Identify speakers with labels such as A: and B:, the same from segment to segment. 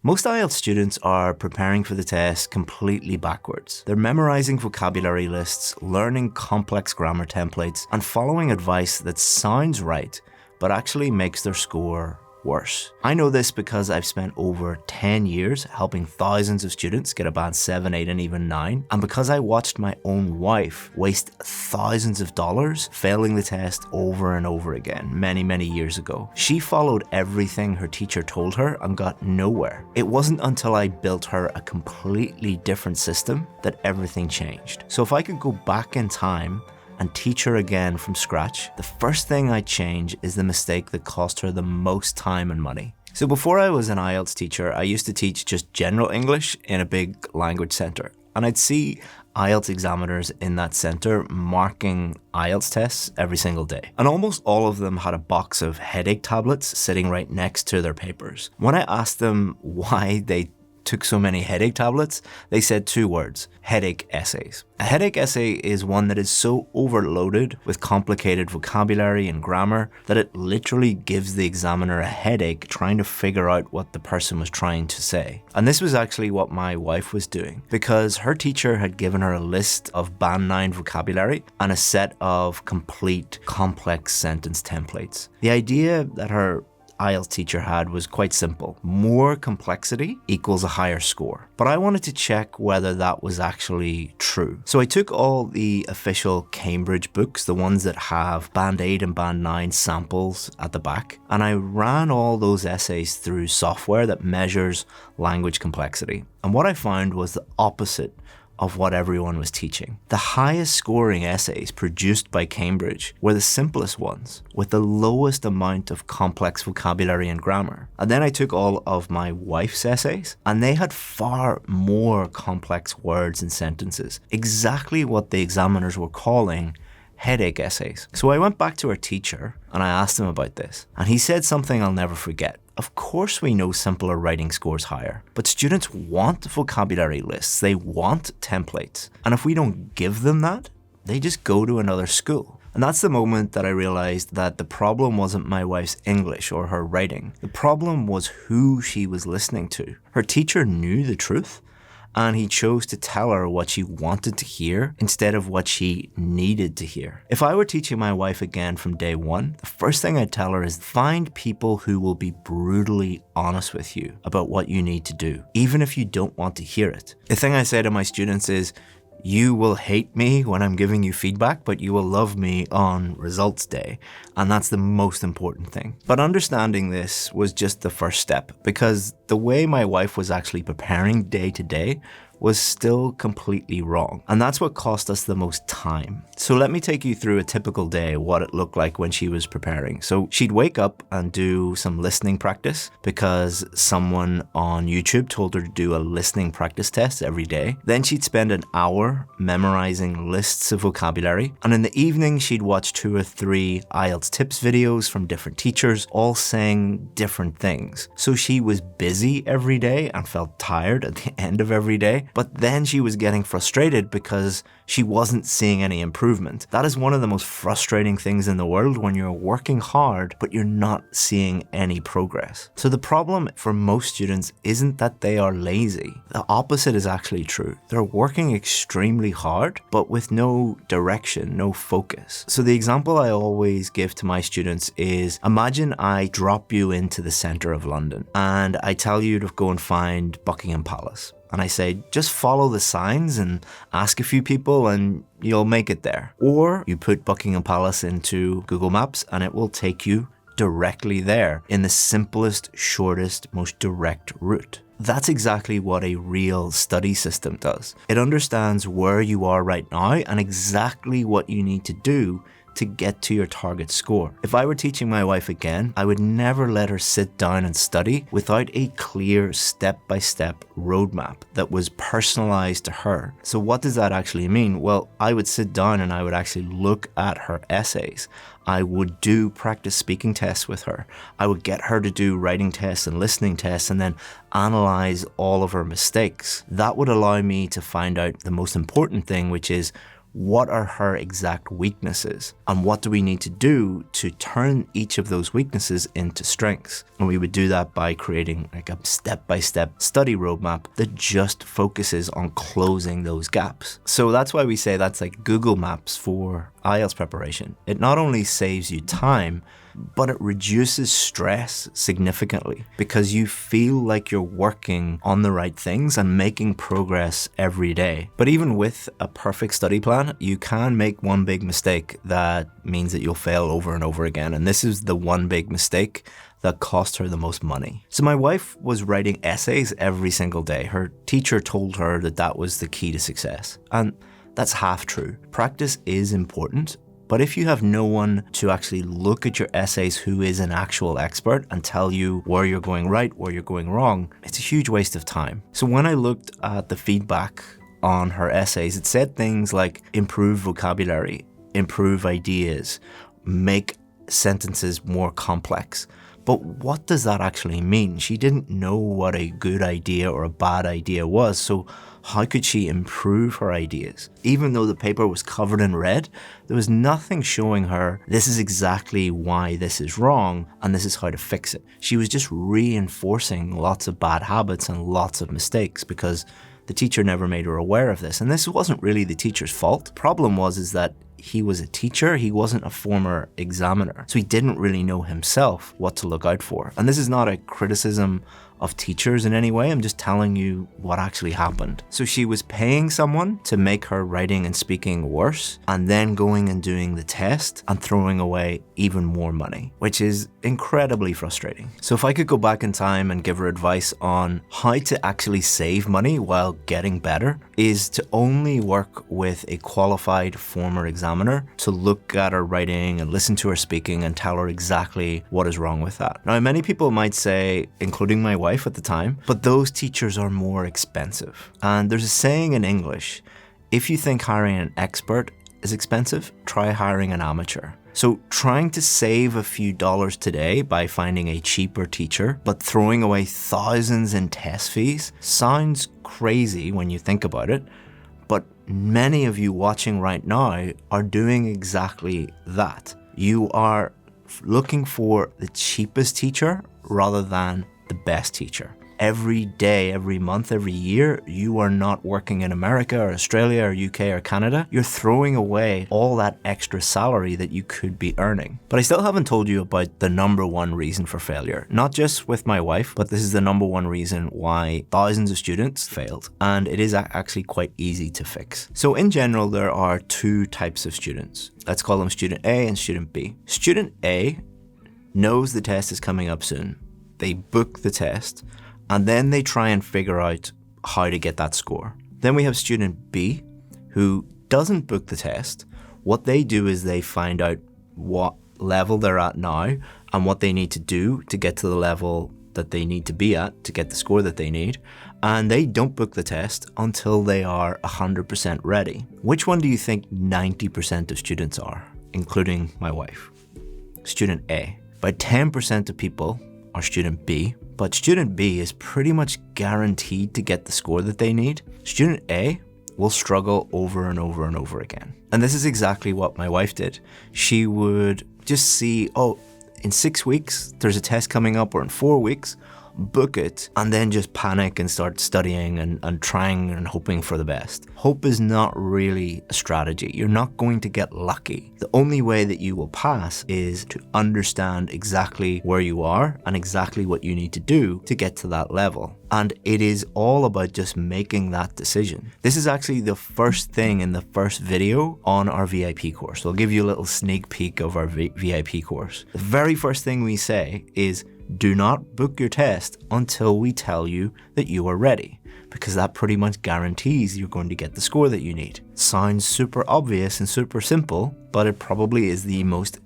A: Most IELTS students are preparing for the test completely backwards. They're memorizing vocabulary lists, learning complex grammar templates, and following advice that sounds right, but actually makes their score worse. I know this because I've spent over 10 years helping thousands of students get a band 7, 8, and even 9, and because I watched my own wife waste thousands of dollars failing the test over and over again many years ago. She followed everything her teacher told her and got nowhere. It wasn't until I built her a completely different system that everything changed. So if I could go back in time and teach her again from scratch, the first thing I'd change is the mistake that cost her the most time and money. So before I was an IELTS teacher, I used to teach just general English in a big language center. And I'd see IELTS examiners in that center marking IELTS tests every single day. And almost all of them had a box of headache tablets sitting right next to their papers. When I asked them why they took so many headache tablets, they said 2 words: headache essays. A headache essay is one that is so overloaded with complicated vocabulary and grammar that it literally gives the examiner a headache trying to figure out what the person was trying to say. And this was actually what my wife was doing, because her teacher had given her a list of band 9 vocabulary and a set of complete complex sentence templates. The idea that her IELTS teacher had was quite simple. More complexity equals a higher score. But I wanted to check whether that was actually true. So I took all the official Cambridge books, the ones that have band 8 and band 9 samples at the back, and I ran all those essays through software that measures language complexity. And what I found was the opposite of what everyone was teaching. The highest scoring essays produced by Cambridge were the simplest ones, with the lowest amount of complex vocabulary and grammar. And then I took all of my wife's essays, and they had far more complex words and sentences, exactly what the examiners were calling headache essays. So I went back to our teacher and I asked him about this, and he said something I'll never forget. Of course we know simpler writing scores higher, but students want vocabulary lists, they want templates. And if we don't give them that, they just go to another school. And that's the moment that I realized that the problem wasn't my wife's English or her writing. The problem was who she was listening to. Her teacher knew the truth, and he chose to tell her what she wanted to hear instead of what she needed to hear. If I were teaching my wife again from day one, the first thing I'd tell her is find people who will be brutally honest with you about what you need to do, even if you don't want to hear it. The thing I say to my students is, you will hate me when I'm giving you feedback, but you will love me on results day. And that's the most important thing. But understanding this was just the first step, because the way my wife was actually preparing day to day was still completely wrong. And that's what cost us the most time. So let me take you through a typical day, what it looked like when she was preparing. So she'd wake up and do some listening practice because someone on YouTube told her to do a listening practice test every day. Then she'd spend an hour memorizing lists of vocabulary. And in the evening, she'd watch 2 or 3 IELTS tips videos from different teachers, all saying different things. So she was busy every day and felt tired at the end of every day. But then she was getting frustrated because she wasn't seeing any improvement. That is one of the most frustrating things in the world, when you're working hard, but you're not seeing any progress. So the problem for most students isn't that they are lazy. The opposite is actually true. They're working extremely hard, but with no direction, no focus. So the example I always give to my students is, imagine I drop you into the center of London and I tell you to go and find Buckingham Palace. And I say, just follow the signs and ask a few people and you'll make it there. Or you put Buckingham Palace into Google Maps and it will take you directly there in the simplest, shortest, most direct route. That's exactly what a real study system does. It understands where you are right now and exactly what you need to do to get to your target score. If I were teaching my wife again, I would never let her sit down and study without a clear step-by-step roadmap that was personalized to her. So what does that actually mean? Well, I would sit down and I would actually look at her essays. I would do practice speaking tests with her. I would get her to do writing tests and listening tests and then analyze all of her mistakes. That would allow me to find out the most important thing, which is, what are her exact weaknesses and what do we need to do to turn each of those weaknesses into strengths. And we would do that by creating like a step-by-step study roadmap that just focuses on closing those gaps. So that's why we say that's like Google Maps for IELTS preparation. It not only saves you time, but it reduces stress significantly because you feel like you're working on the right things and making progress every day. But even with a perfect study plan, you can make one big mistake that means that you'll fail over and over again. And this is the one big mistake that cost her the most money. So my wife was writing essays every single day. Her teacher told her that that was the key to success. And that's half true. Practice is important. But if you have no one to actually look at your essays who is an actual expert and tell you where you're going right, where you're going wrong, it's a huge waste of time. So when I looked at the feedback on her essays, it said things like improve vocabulary, improve ideas, make sentences more complex. But what does that actually mean? She didn't know what a good idea or a bad idea was, so how could she improve her ideas? Even though the paper was covered in red, there was nothing showing her this is exactly why this is wrong and this is how to fix it. She was just reinforcing lots of bad habits and lots of mistakes because the teacher never made her aware of this. And this wasn't really the teacher's fault. The problem is that he was a teacher, he wasn't a former examiner. So he didn't really know himself what to look out for. And this is not a criticism of teachers in any way, I'm just telling you what actually happened. So she was paying someone to make her writing and speaking worse, and then going and doing the test and throwing away even more money, which is incredibly frustrating. So if I could go back in time and give her advice on how to actually save money while getting better, is to only work with a qualified former examiner to look at her writing and listen to her speaking and tell her exactly what is wrong with that. Now, many people might say, including my wife at the time, but those teachers are more expensive. And there's a saying in English, if you think hiring an expert is expensive, try hiring an amateur. So trying to save a few dollars today by finding a cheaper teacher, but throwing away thousands in test fees sounds crazy when you think about it, but many of you watching right now are doing exactly that. You are looking for the cheapest teacher rather than the best teacher. Every day, every month, every year, you are not working in America or Australia or UK or Canada. You're throwing away all that extra salary that you could be earning. But I still haven't told you about the number one reason for failure. Not just with my wife, but this is the number one reason why thousands of students failed. And it is actually quite easy to fix. So in general, there are two types of students. Let's call them student A and student B. Student A knows the test is coming up soon. They book the test, and then they try and figure out how to get that score. Then we have student B, who doesn't book the test. What they do is they find out what level they're at now and what they need to do to get to the level that they need to be at to get the score that they need. And they don't book the test until they are 100% ready. Which one do you think 90% of students are, including my wife? Student A. About 10% of people are student B, but student B is pretty much guaranteed to get the score that they need. Student A will struggle over and over and over again. And this is exactly what my wife did. She would just see, oh, in 6 weeks, there's a test coming up, or in 4 weeks, book it, and then just panic and start studying and trying and hoping for the best. Hope is not really a strategy. You're not going to get lucky. The only way that you will pass is to understand exactly where you are and exactly what you need to do to get to that level. And it is all about just making that decision. This is actually the first thing in the first video on our VIP course. I'll give you a little sneak peek of our VIP course. The very first thing we say is, do not book your test until we tell you that you are ready, because that pretty much guarantees you're going to get the score that you need. Sounds super obvious and super simple, but it probably is the most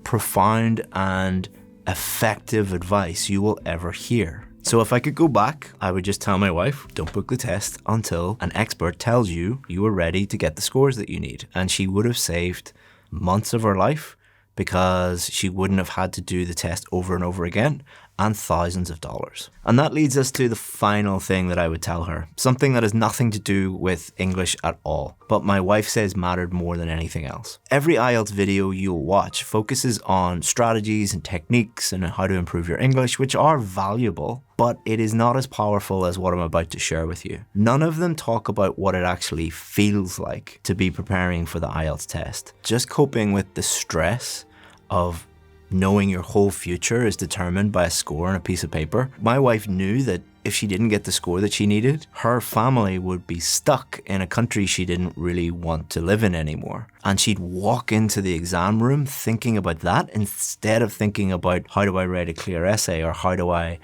A: profound and effective advice you will ever hear. So if I could go back, I would just tell my wife, don't book the test until an expert tells you you are ready to get the scores that you need. And she would have saved months of her life, because she wouldn't have had to do the test over and over again. and thousands of dollars. And that leads us to the final thing that I would tell her, something that has nothing to do with English at all, but my wife says mattered more than anything else. Every IELTS video you'll watch focuses on strategies and techniques and how to improve your English, which are valuable, but it is not as powerful as what I'm about to share with you. None of them talk about what it actually feels like to be preparing for the IELTS test. Just coping with the stress of knowing your whole future is determined by a score on a piece of paper. My wife knew that if she didn't get the score that she needed, her family would be stuck in a country she didn't really want to live in anymore. And she'd walk into the exam room thinking about that instead of thinking about how do I write a clear essay or how do I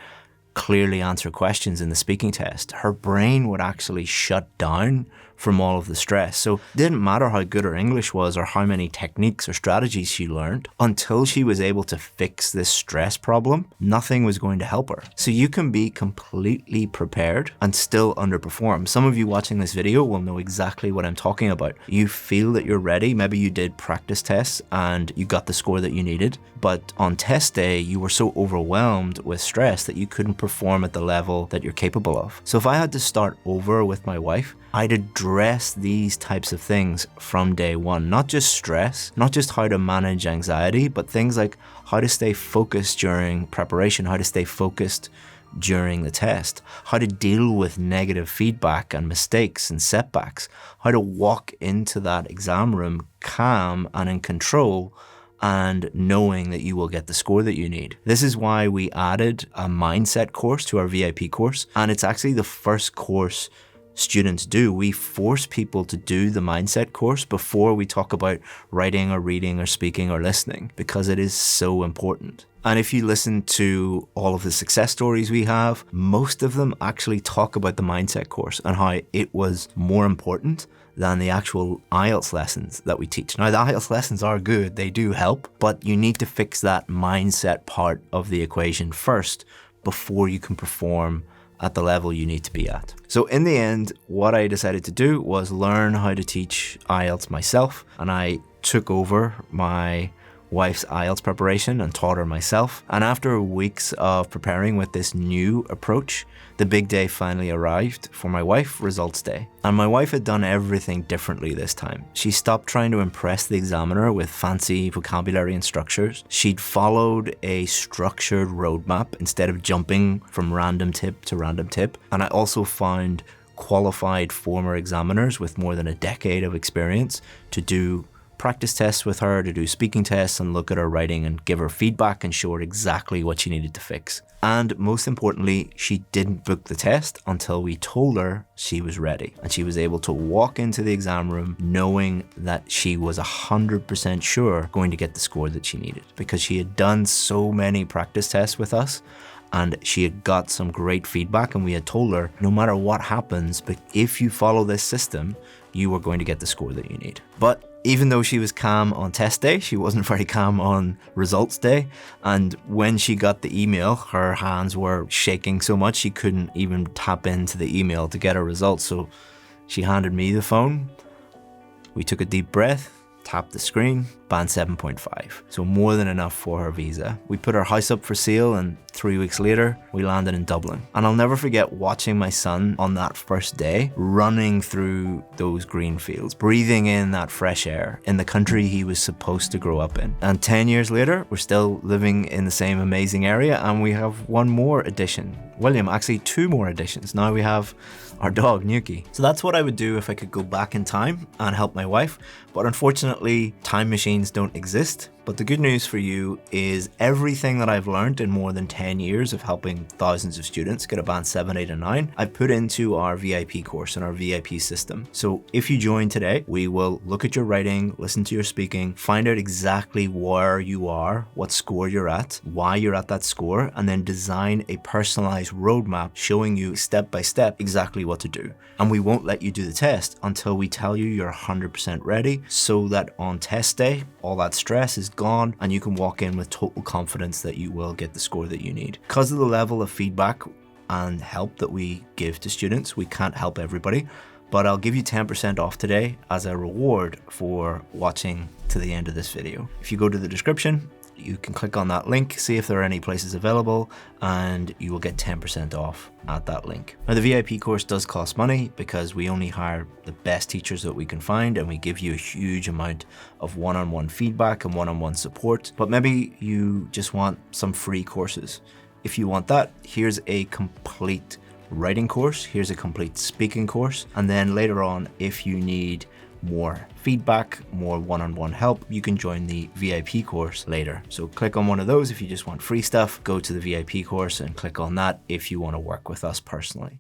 A: clearly answer questions in the speaking test. Her brain would actually shut down from all of the stress. So it didn't matter how good her English was or how many techniques or strategies she learned. Until she was able to fix this stress problem, nothing was going to help her. So you can be completely prepared and still underperform. Some of you watching this video will know exactly what I'm talking about. You feel that you're ready. Maybe you did practice tests and you got the score that you needed, but on test day, you were so overwhelmed with stress that you couldn't perform at the level that you're capable of. So if I had to start over with my wife, I'd address these types of things from day one. Not just stress, not just how to manage anxiety, but things like how to stay focused during preparation, how to stay focused during the test, how to deal with negative feedback and mistakes and setbacks, how to walk into that exam room calm and in control and knowing that you will get the score that you need. This is why we added a mindset course to our VIP course, and it's actually the first course students do. We force people to do the mindset course before we talk about writing or reading or speaking or listening, because it is so important. And if you listen to all of the success stories we have, most of them actually talk about the mindset course and how it was more important than the actual IELTS lessons that we teach. Now, the IELTS lessons are good, they do help, but you need to fix that mindset part of the equation first before you can perform at the level you need to be at. So in the end, what I decided to do was learn how to teach IELTS myself, and I took over my wife's IELTS preparation and taught her myself. And after weeks of preparing with this new approach, the big day finally arrived for my wife, results day. And my wife had done everything differently this time. She stopped trying to impress the examiner with fancy vocabulary and structures. She'd followed a structured roadmap instead of jumping from random tip to random tip. And I also found qualified former examiners with more than a decade of experience to do practice tests with her, to do speaking tests and look at her writing and give her feedback and show her exactly what she needed to fix. And most importantly, she didn't book the test until we told her she was ready. And she was able to walk into the exam room knowing that she was 100% sure going to get the score that she needed, because she had done so many practice tests with us and she had got some great feedback, and we had told her no matter what happens, but if you follow this system, you are going to get the score that you need. But even though she was calm on test day, she wasn't very calm on results day. And when she got the email, her hands were shaking so much she couldn't even tap into the email to get her results. So she handed me the phone. We took a deep breath, tapped the screen, band 7.5. So more than enough for her visa. We put our house up for sale, and 3 weeks later, we landed in Dublin. And I'll never forget watching my son on that first day, running through those green fields, breathing in that fresh air in the country he was supposed to grow up in. And 10 years later, we're still living in the same amazing area, and we have one more addition. William, actually 2 more additions. Now we have our dog, Nuki. So that's what I would do if I could go back in time and help my wife. But unfortunately, time machines don't exist. But the good news for you is everything that I've learned in more than 10 years of helping thousands of students get a band 7, 8, and 9, I've put into our VIP course and our VIP system. So if you join today, we will look at your writing, listen to your speaking, find out exactly where you are, what score you're at, why you're at that score, and then design a personalized roadmap showing you step by step exactly what to do. And we won't let you do the test until we tell you you're 100% ready, so that on test day, all that stress is gone and you can walk in with total confidence that you will get the score that you need. Because of the level of feedback and help that we give to students, we can't help everybody, but I'll give you 10% off today as a reward for watching to the end of this video. If you go to the description, you can click on that link, see if there are any places available, and you will get 10% off at that link. Now, the VIP course does cost money because we only hire the best teachers that we can find, and we give you a huge amount of one-on-one feedback and one-on-one support. But maybe you just want some free courses. If you want that, here's a complete writing course, here's a complete speaking course, and then later on, if you need more feedback, more one-on-one help, you can join the VIP course later. So click on one of those if you just want free stuff, go to the VIP course and click on that if you want to work with us personally.